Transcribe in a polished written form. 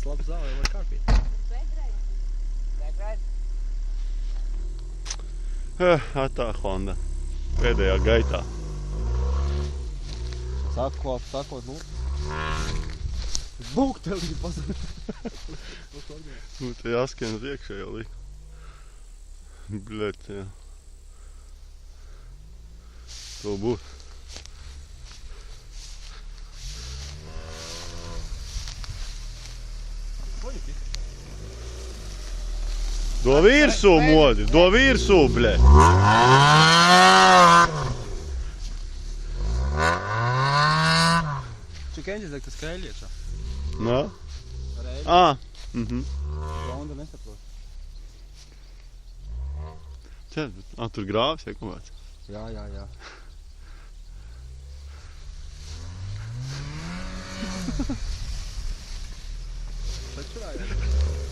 Labi zālē, vai kārtīt? Atā Honda. Pēdējā gaitā. Sakot, nu. Būktelī pazarīt. Nu, te jāskiem uz iekšējo liku. Bļet, jā. To būs. Do virsū, modi! Do virsū, bļet! Čik enģis, tas krēļiečā? Nā? Rēļi? Honda nesaprot. Tur grāvis, ja kaut kāds? Jā. Tačurā, jā.